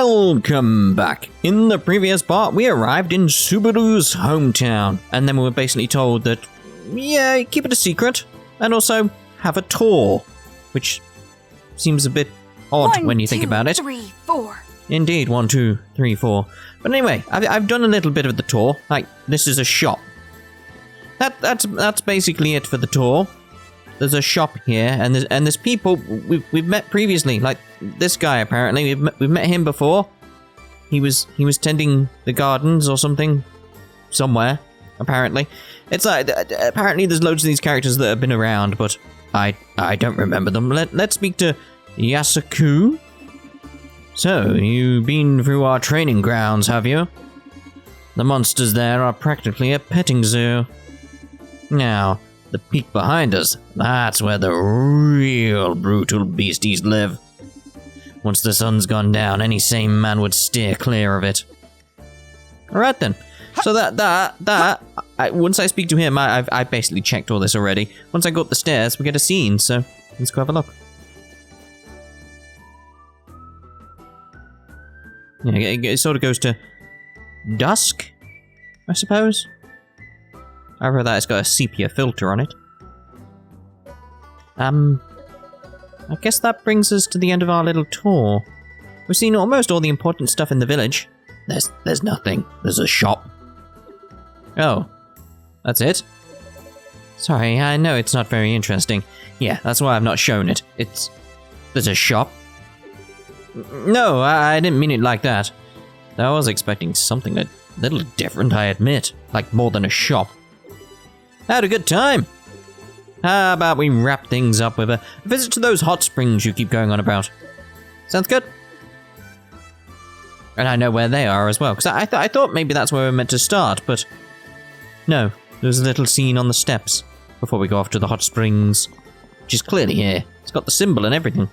Welcome back. In the previous part, we arrived in Subaru's hometown, and then we were basically told that, yeah, keep it a secret, and also have a tour, which seems a bit odd when you think about it. 1, 2, 3, 4. Indeed, 1, 2, 3, 4. But anyway, I've done a little bit of the tour. Like, this is a shop. That's basically it for the tour. There's a shop here, and there's people we've met previously. Like this guy, apparently we've met him before. He was tending the gardens or something, somewhere. Apparently, it's like apparently there's loads of these characters that have been around, but I don't remember them. Let's speak to Yasuku. So you've been through our training grounds, have you? The monsters there are practically a petting zoo. Now, the peak behind us, that's where the real brutal beasties live. Once the sun's gone down, any sane man would steer clear of it. Alright then. So once I speak to him, I basically checked all this already. Once I go up the stairs, we get a scene, so let's go have a look. Yeah, it sort of goes to dusk, I suppose. However, that it's got a sepia filter on it. I guess that brings us to the end of our little tour. We've seen almost all the important stuff in the village. There's nothing. There's a shop. Oh, that's it? Sorry, I know it's not very interesting. Yeah, that's why I've not shown it. There's a shop. No, I didn't mean it like that. I was expecting something a little different, I admit. Like more than a shop. Had a good time. How about we wrap things up with a visit to those hot springs you keep going on about? Sounds good? And I know where they are as well, because I thought maybe that's where we're meant to start, but no, there's a little scene on the steps before we go off to the hot springs, which is clearly here. It's got the symbol and everything.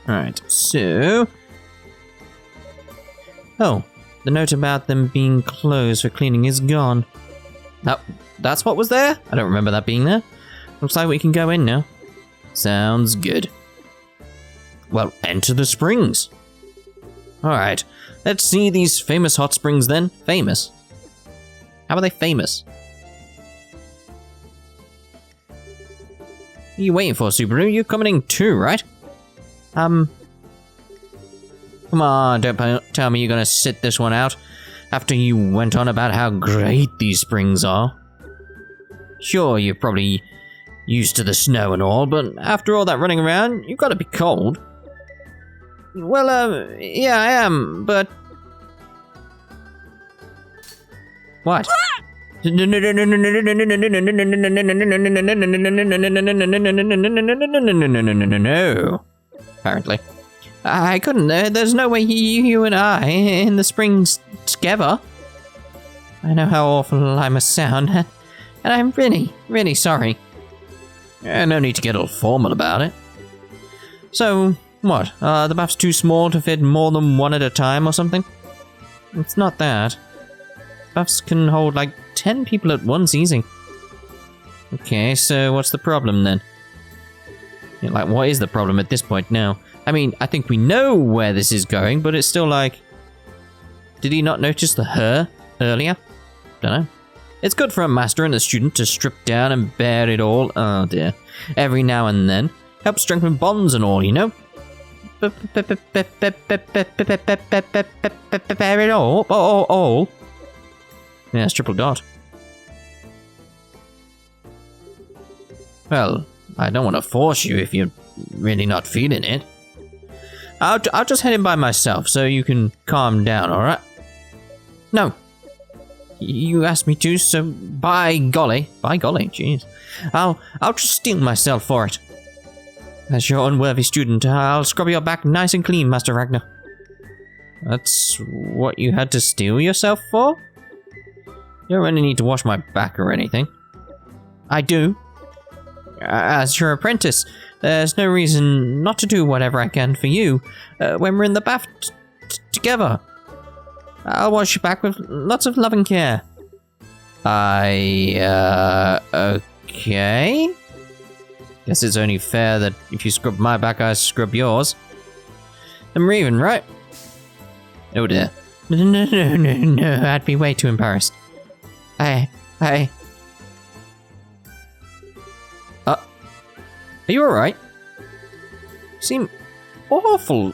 Alright, so... Oh, the note about them being closed for cleaning is gone. That's what was there? I don't remember that being there. Looks like we can go in now. Sounds good. Well, enter the springs. Alright, let's see these famous hot springs then. Famous? How are they famous? What are you waiting for, Subaru? You're coming in too, right? Come on, don't tell me you're gonna sit this one out. After you went on about how great these springs are. Sure, you're probably used to the snow and all, but after all that running around, you've got to be cold. Well, yeah, I am, but... What? No. Apparently. I couldn't. There's no way you and I in the springs together. I know how awful I must sound, and I'm really, really sorry. No need to get all formal about it. So, what? The bath's too small to fit more than one at a time or something? It's not that. Baths can hold like 10 people at once easy. Okay, so what's the problem then? Yeah, like, what is the problem at this point now? I mean, I think we know where this is going, but it's still like... Did he not notice the her earlier? Dunno. It's good for a master and a student to strip down and bear it all. Oh dear. Every now and then. Helps strengthen bonds and all, you know? Bear it all? All? Yeah, it's triple dot. Well, I don't want to force you if you're really not feeling it. I'll just head in by myself, so you can calm down, alright? No. You asked me to, so by golly. By golly, jeez. I'll just steel myself for it. As your unworthy student, I'll scrub your back nice and clean, Master Ragna. That's what you had to steel yourself for? You don't really need to wash my back or anything. I do. As your apprentice, there's no reason not to do whatever I can for you when we're in the bath together. I'll wash your back with lots of love and care. Okay? Guess it's only fair that if you scrub my back, I scrub yours. I'm leaving, right? Oh dear. No, I'd be way too embarrassed. Are you alright? You seem awful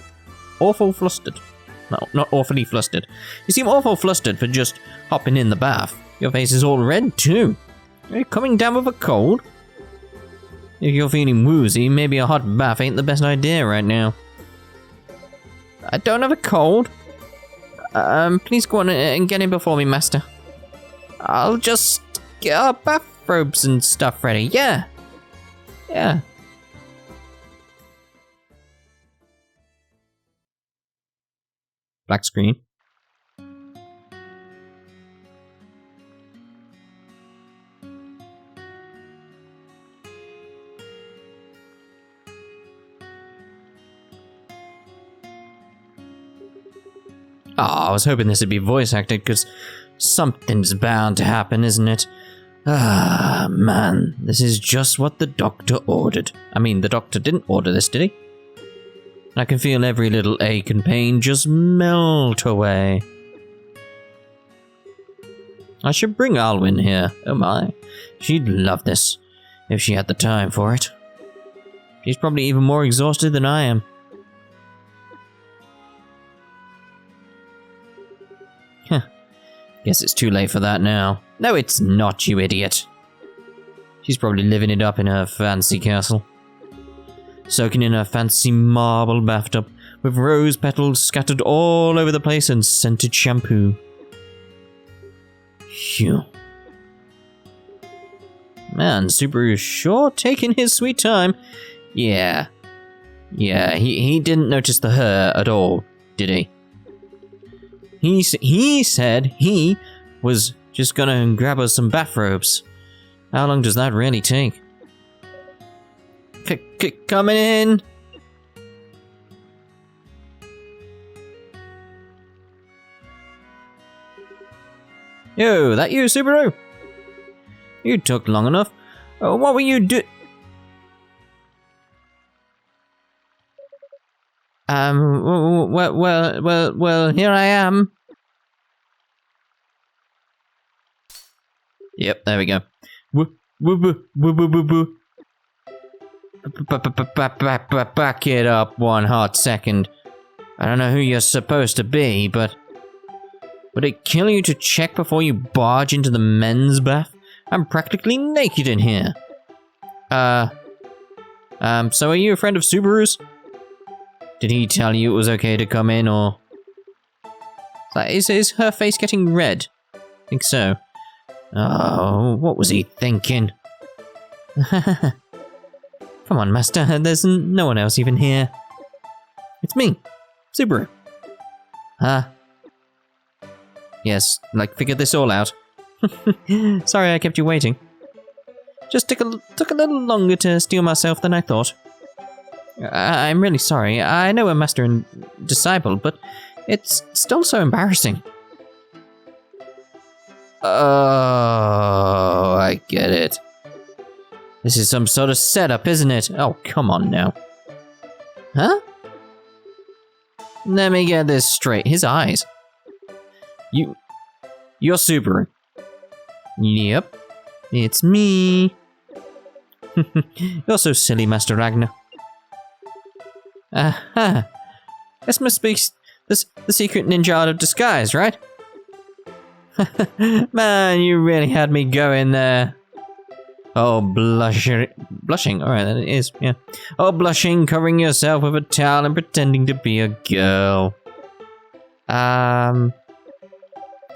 flustered. No, not awfully flustered. You seem awful flustered for just hopping in the bath. Your face is all red too. Are you coming down with a cold? If you're feeling woozy, maybe a hot bath ain't the best idea right now. I don't have a cold. Please go on and get in before me, master. I'll just get our bathrobes and stuff ready. Yeah. Black screen. I was hoping this would be voice acted, because something's bound to happen, isn't it? Man, this is just what the doctor ordered. I mean, the doctor didn't order this, did he? I can feel every little ache and pain just melt away. I should bring Alwen here. Oh my, she'd love this, if she had the time for it. She's probably even more exhausted than I am. Guess it's too late for that now. No, it's not, you idiot. She's probably living it up in her fancy castle. Soaking in her fancy marble bathtub with rose petals scattered all over the place and scented shampoo. Phew. Man, Subaru's sure taking his sweet time. Yeah, he didn't notice the her at all, did he? He said he was just gonna grab us some bathrobes. How long does that really take? Coming in! Yo, that you, Subaru? You took long enough. What were you well, here I am. Yep, there we go. Back it up one hot second. I don't know who you're supposed to be, but would it kill you to check before you barge into the men's bath? I'm practically naked in here. So are you a friend of Subaru's? Did he tell you it was okay to come in, or... Is her face getting red? I think so. Oh, what was he thinking? Come on, master, there's no one else even here. It's me, Subaru. Huh? Yes, figured this all out. Sorry I kept you waiting. Just took a little longer to steel myself than I thought. I'm really sorry. I know we're master and disciple, but it's still so embarrassing. Oh, I get it. This is some sort of setup, isn't it? Oh, come on now. Huh? Let me get this straight. His eyes. You're Subaru. Yep. It's me. You're so silly, Master Ragna. Aha. This must be the secret ninja art of disguise, right? Man, you really had me going there. Oh, blushing. Alright, then it is, yeah. Oh, blushing, covering yourself with a towel and pretending to be a girl. I'm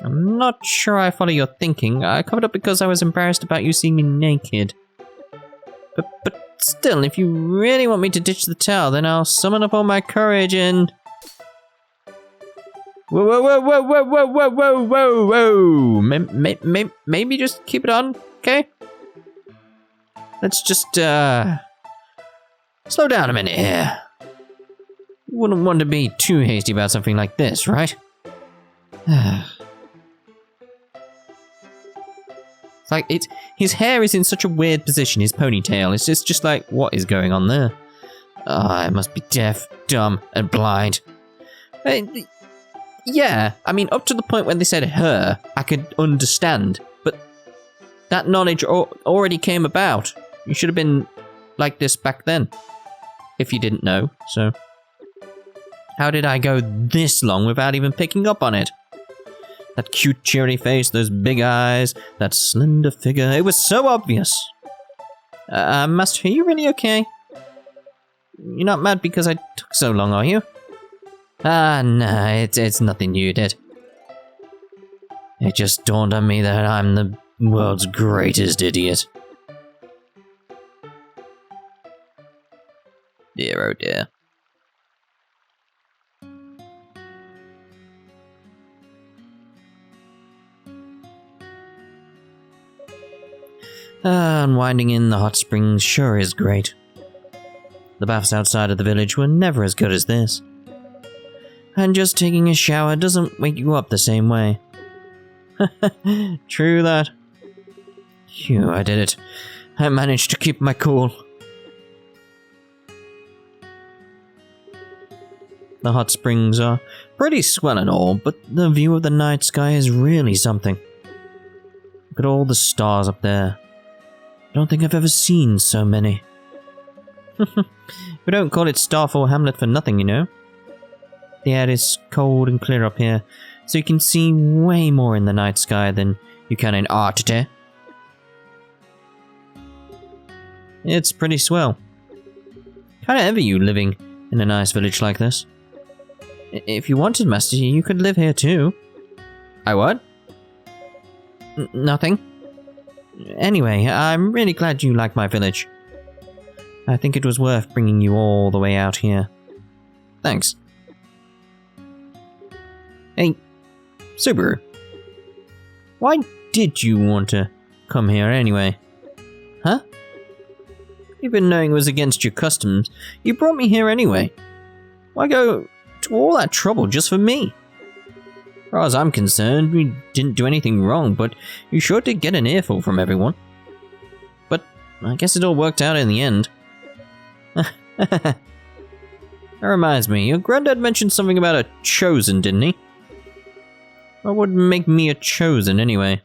not sure I follow your thinking. I covered up because I was embarrassed about you seeing me naked. But still, if you really want me to ditch the towel, then I'll summon up all my courage and... Whoa. Maybe just keep it on, okay? Let's just, slow down a minute here. You wouldn't want to be too hasty about something like this, right? It's like, his hair is in such a weird position, his ponytail. It's just like, what is going on there? I must be deaf, dumb, and blind. Yeah, I mean, up to the point when they said her, I could understand. But that knowledge already came about. You should have been like this back then. If you didn't know, so. How did I go this long without even picking up on it? That cute cheery face, those big eyes, that slender figure, it was so obvious. Master, are you really okay? You're not mad because I took so long, are you? No, it's nothing you did. It just dawned on me that I'm the world's greatest idiot. Dear, oh dear. Unwinding in the hot springs sure is great. The baths outside of the village were never as good as this. And just taking a shower doesn't wake you up the same way. True that. Phew, I did it. I managed to keep my cool. The hot springs are pretty swell and all, but the view of the night sky is really something. Look at all the stars up there. I don't think I've ever seen so many. We don't call it Starfall Hamlet for nothing, you know. The air is cold and clear up here, so you can see way more in the night sky than you can in Artete. It's pretty swell. Kinda envy you living in a nice village like this. If you wanted, Master, you could live here too. I what? Nothing. Anyway, I'm really glad you like my village. I think it was worth bringing you all the way out here. Thanks. Hey, Subaru. Why did you want to come here anyway? Huh? Even knowing it was against your customs, you brought me here anyway. Why go to all that trouble just for me? As far as I'm concerned, we didn't do anything wrong, but you sure did get an earful from everyone. But I guess it all worked out in the end. That reminds me, your granddad mentioned something about a chosen, didn't he? What would make me a chosen anyway?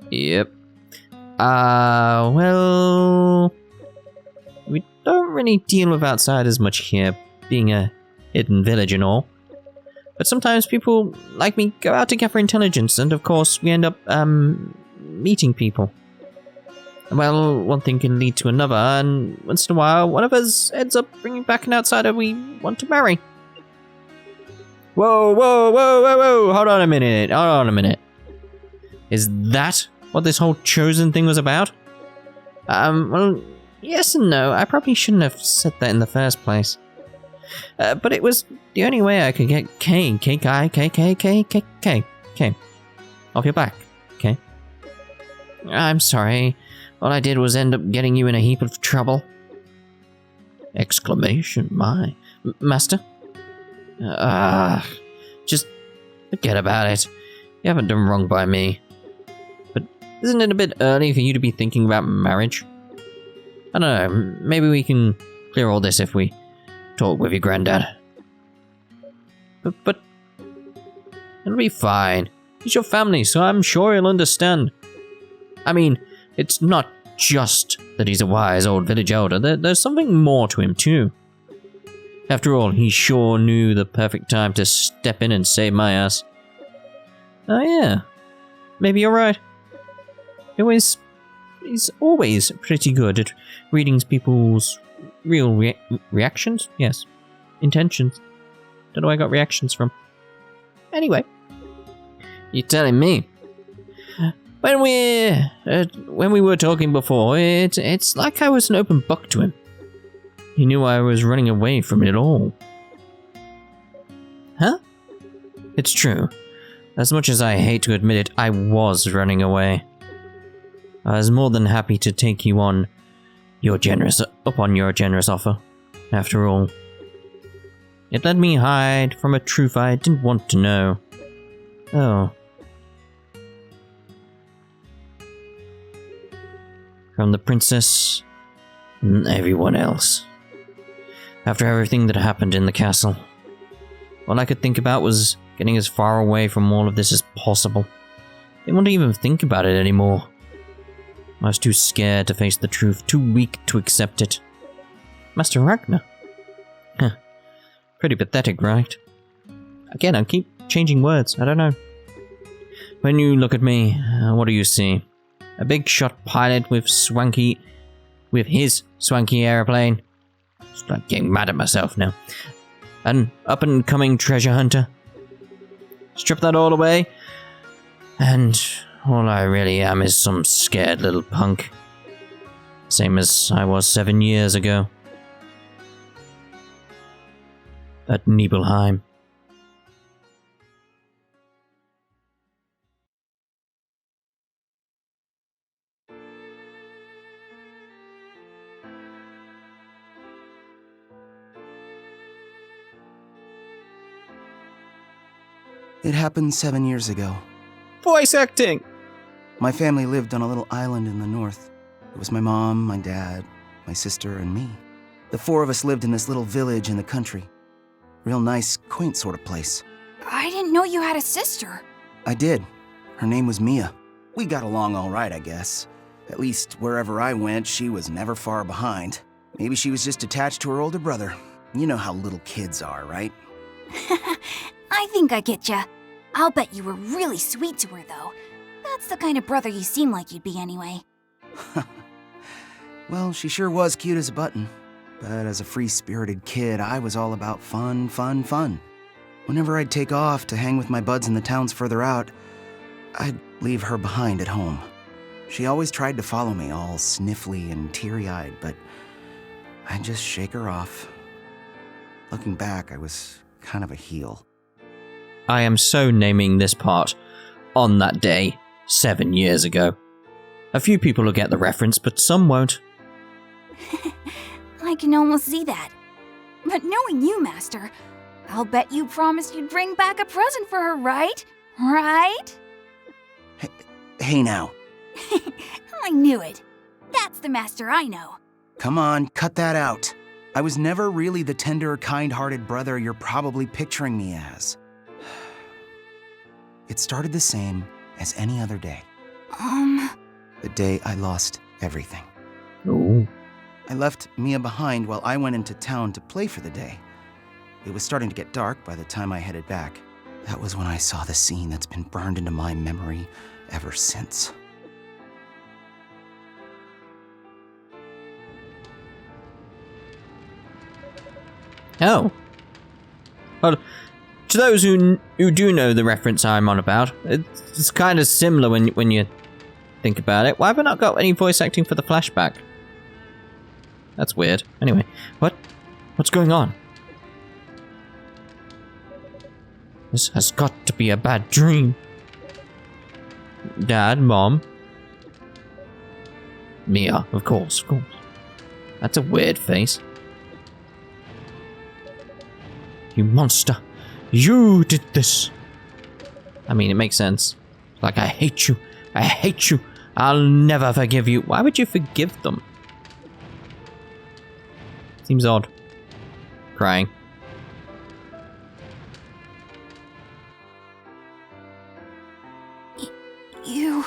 Yep. Well, we don't really deal with outsiders much here, being a hidden village and all. But sometimes people like me go out to gather intelligence, and of course we end up, meeting people. Well, one thing can lead to another, and once in a while, one of us ends up bringing back an outsider we want to marry. Whoa, whoa, whoa, whoa, whoa, hold on a minute. Is that what this whole chosen thing was about? Well, yes and no. I probably shouldn't have said that in the first place. But it was the only way I could get K off your back, okay? I'm sorry. All I did was end up getting you in a heap of trouble. Exclamation, my. Master? Just forget about it. You haven't done wrong by me. But isn't it a bit early for you to be thinking about marriage? I don't know, maybe we can clear all this if we talk with your granddad. But it'll be fine. He's your family, so I'm sure he'll understand. I mean, it's not just that he's a wise old village elder. There's something more to him too. After all, he sure knew the perfect time to step in and save my ass. Oh yeah, maybe you're right. He's always pretty good at reading people's real reactions? Yes. Intentions. Don't know where I got reactions from. Anyway. You're telling me. When we were talking before, it's like I was an open book to him. He knew I was running away from it all. Huh? It's true. As much as I hate to admit it, I was running away. I was more than happy to take you on your generous offer, after all. It let me hide from a truth I didn't want to know. Oh. From the princess and everyone else. After everything that happened in the castle, All I could think about was getting as far away from all of this as possible. I didn't want to even think about it anymore. I was too scared to face the truth, too weak to accept it. Master Ragna? Huh. Pretty pathetic, right? Again, I keep changing words, I don't know. When you look at me, what do you see? A big shot pilot with his swanky airplane. I'm getting mad at myself now. An up-and-coming treasure hunter. Strip that all away, and all I really am is some scared little punk. Same as I was 7 years ago. At Nibelheim. It happened 7 years ago. Voice acting! My family lived on a little island in the north. It was my mom, my dad, my sister, and me. The four of us lived in this little village in the country. Real nice, quaint sort of place. I didn't know you had a sister. I did. Her name was Mia. We got along all right, I guess. At least wherever I went, she was never far behind. Maybe she was just attached to her older brother. You know how little kids are, right? I think I get ya. I'll bet you were really sweet to her, though. That's the kind of brother you seem like you'd be anyway. Well, she sure was cute as a button. But as a free-spirited kid, I was all about fun, fun, fun. Whenever I'd take off to hang with my buds in the towns further out, I'd leave her behind at home. She always tried to follow me, all sniffly and teary-eyed, but I'd just shake her off. Looking back, I was kind of a heel. I am so naming this part on that day, 7 years ago. A few people will get the reference, but some won't. I can almost see that. But knowing you, Master, I'll bet you promised you'd bring back a present for her, right? Right? Hey now. I knew it. That's the Master I know. Come on, cut that out. I was never really the tender, kind-hearted brother you're probably picturing me as. It started the same as any other day. The day I lost everything. Ooh. I left Mia behind while I went into town to play for the day. It was starting to get dark by the time I headed back. That was when I saw the scene that's been burned into my memory ever since. Oh. Well, to those who do know the reference I'm on about, it's kind of similar when you think about it. Why have I not got any voice acting for the flashback? That's weird. Anyway, what's going on? This has got to be a bad dream. Dad, Mom. Mia, of course. That's a weird face. You monster. You did this. I mean, it makes sense. Like, I hate you. I'll never forgive you. Why would you forgive them? Seems odd. Crying. You...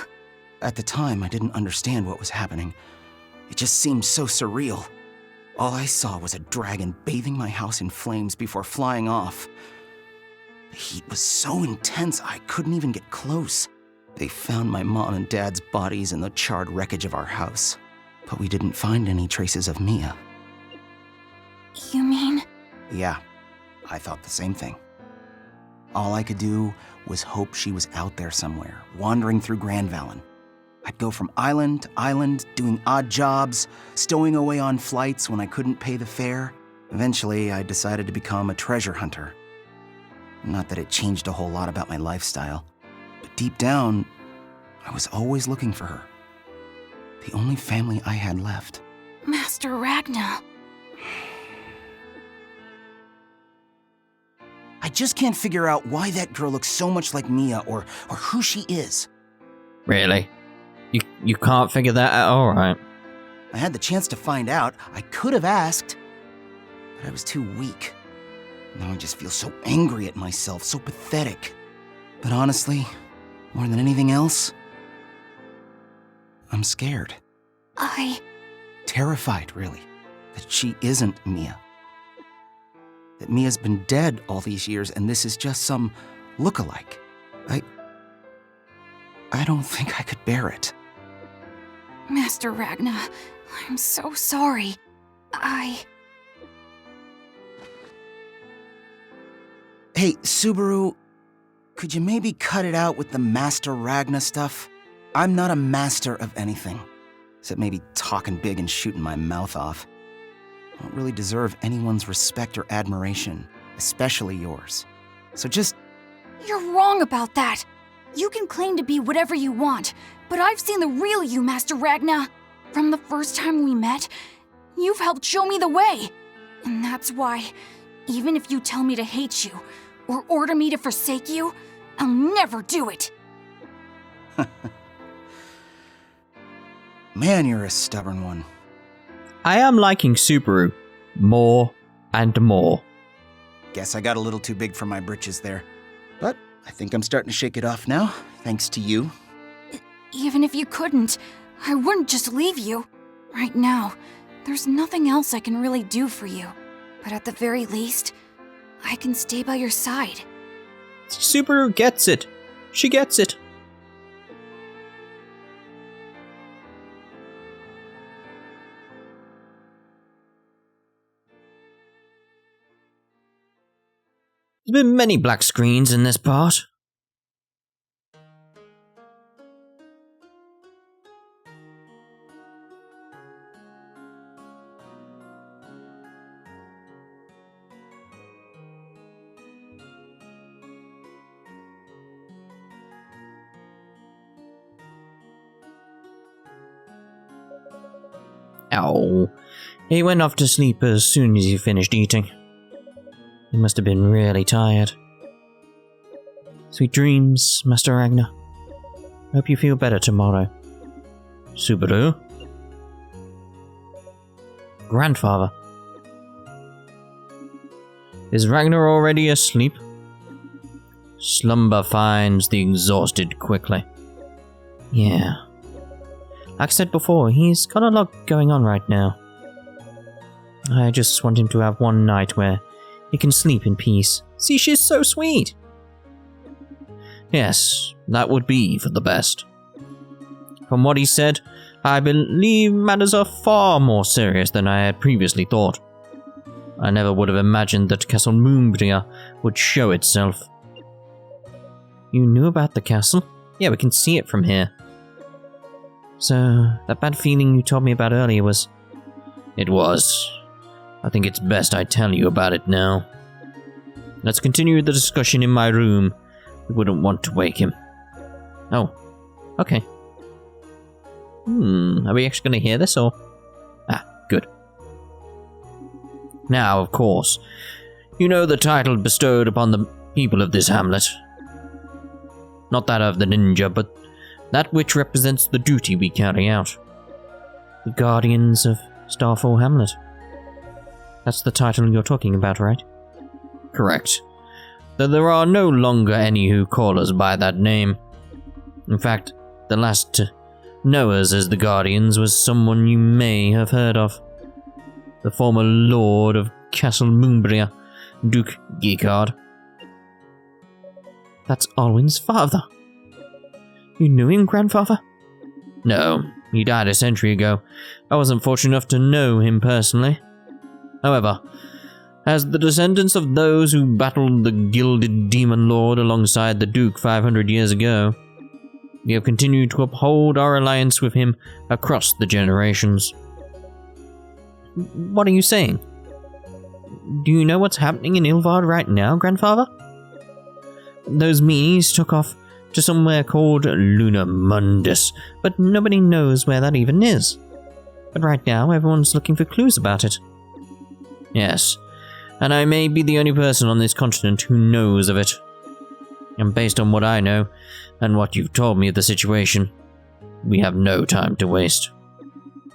At the time, I didn't understand what was happening. It just seemed so surreal. All I saw was a dragon bathing my house in flames before flying off. The heat was so intense I couldn't even get close. They found my mom and dad's bodies in the charred wreckage of our house, but we didn't find any traces of Mia. You mean... Yeah, I thought the same thing. All I could do was hope she was out there somewhere, wandering through Grand Valen. I'd go from island to island, doing odd jobs, stowing away on flights when I couldn't pay the fare. Eventually, I decided to become a treasure hunter. Not that it changed a whole lot about my lifestyle, but deep down, I was always looking for her. The only family I had left. Master Ragna... I just can't figure out why that girl looks so much like Mia or who she is. Really? You can't figure that out? Alright. I had the chance to find out. I could have asked, but I was too weak. Now I just feel so angry at myself, so pathetic. But honestly, more than anything else, I'm scared. Terrified, really, that she isn't Mia. That Mia's been dead all these years and this is just some look-alike. I don't think I could bear it. Master Ragna, I'm so sorry. Hey, Subaru, could you maybe cut it out with the Master Ragna stuff? I'm not a master of anything, except maybe talking big and shooting my mouth off. I don't really deserve anyone's respect or admiration, especially yours. So just... You're wrong about that. You can claim to be whatever you want, but I've seen the real you, Master Ragna. From the first time we met, you've helped show me the way. And that's why, even if you tell me to hate you, or order me to forsake you, I'll never do it. Man, you're a stubborn one. I am liking Subaru more and more. Guess I got a little too big for my britches there. But I think I'm starting to shake it off now, thanks to you. Even if you couldn't, I wouldn't just leave you. Right now, there's nothing else I can really do for you. But at the very least, I can stay by your side. Subaru gets it. She gets it. There's been many black screens in this part. Oh, he went off to sleep as soon as he finished eating. He must have been really tired. Sweet dreams, Master Ragna. Hope you feel better tomorrow. Subaru? Grandfather? Is Ragnar already asleep? Slumber finds the exhausted quickly. Yeah. Like I said before, he's got a lot going on right now. I just want him to have one night where he can sleep in peace. See, she's so sweet. Yes, that would be for the best. From what he said, I believe matters are far more serious than I had previously thought. I never would have imagined that Castle Moonbria would show itself. You knew about the castle? Yeah, we can see it from here. So, that bad feeling you told me about earlier was... It was. I think it's best I tell you about it now. Let's continue the discussion in my room. We wouldn't want to wake him. Oh, okay. Are we actually going to hear this, or...? Ah, good. Now, of course, you know the title bestowed upon the people of this hamlet. Not that of the ninja, but that which represents the duty we carry out. The Guardians of Starfall Hamlet. That's the title you're talking about, right? Correct. Though there are no longer any who call us by that name. In fact, the last to know us as the Guardians was someone you may have heard of. The former Lord of Castle Moonbria, Duke Geekard. That's Alwyn's father. You knew him, grandfather? No, he died a century ago. I wasn't fortunate enough to know him personally. However, as the descendants of those who battled the Gilded Demon Lord alongside the Duke 500 years ago, we have continued to uphold our alliance with him across the generations. What are you saying? Do you know what's happening in Ilvard right now, grandfather? Those meanies took off to somewhere called Luna Mundus, but nobody knows where that even is. But right now, everyone's looking for clues about it. Yes, and I may be the only person on this continent who knows of it. And based on what I know, and what you've told me of the situation, we have no time to waste.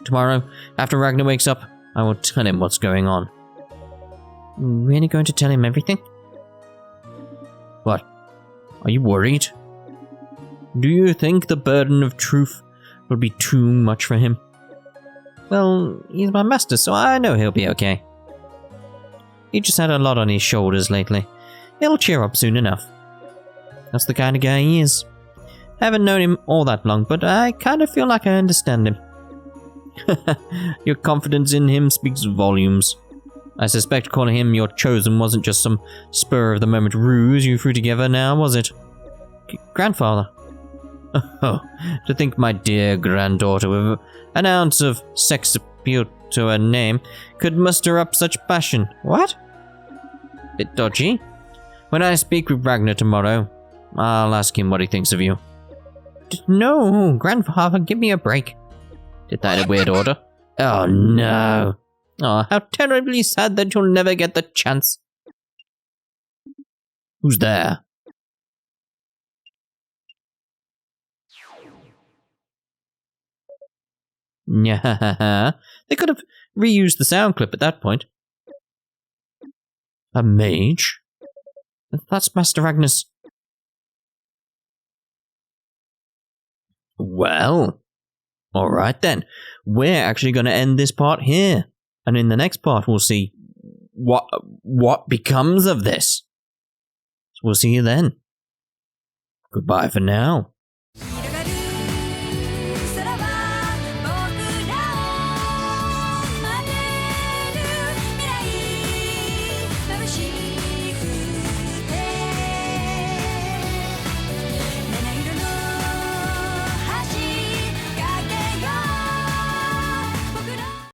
Tomorrow, after Ragnar wakes up, I will tell him what's going on. Really going to tell him everything? What? Are you worried? Do you think the burden of truth will be too much for him? Well, he's my master, so I know he'll be okay. He just had a lot on his shoulders lately. He'll cheer up soon enough. That's the kind of guy he is. Haven't known him all that long, but I kind of feel like I understand him. Your confidence in him speaks volumes. I suspect calling him your chosen wasn't just some spur-of-the-moment ruse you threw together now, was it? Grandfather. Oh, to think my dear granddaughter, with an ounce of sex appeal to her name, could muster up such passion. What? Bit dodgy. When I speak with Ragnar tomorrow, I'll ask him what he thinks of you. No, grandfather, give me a break. Did that in a weird order? Oh no. Oh, how terribly sad that you'll never get the chance. Who's there? Yeah, they could have reused the sound clip at that point. A mage? That's Master Ragnar's. Well, alright then. We're actually going to end this part here. And in the next part, we'll see what becomes of this. So we'll see you then. Goodbye for now.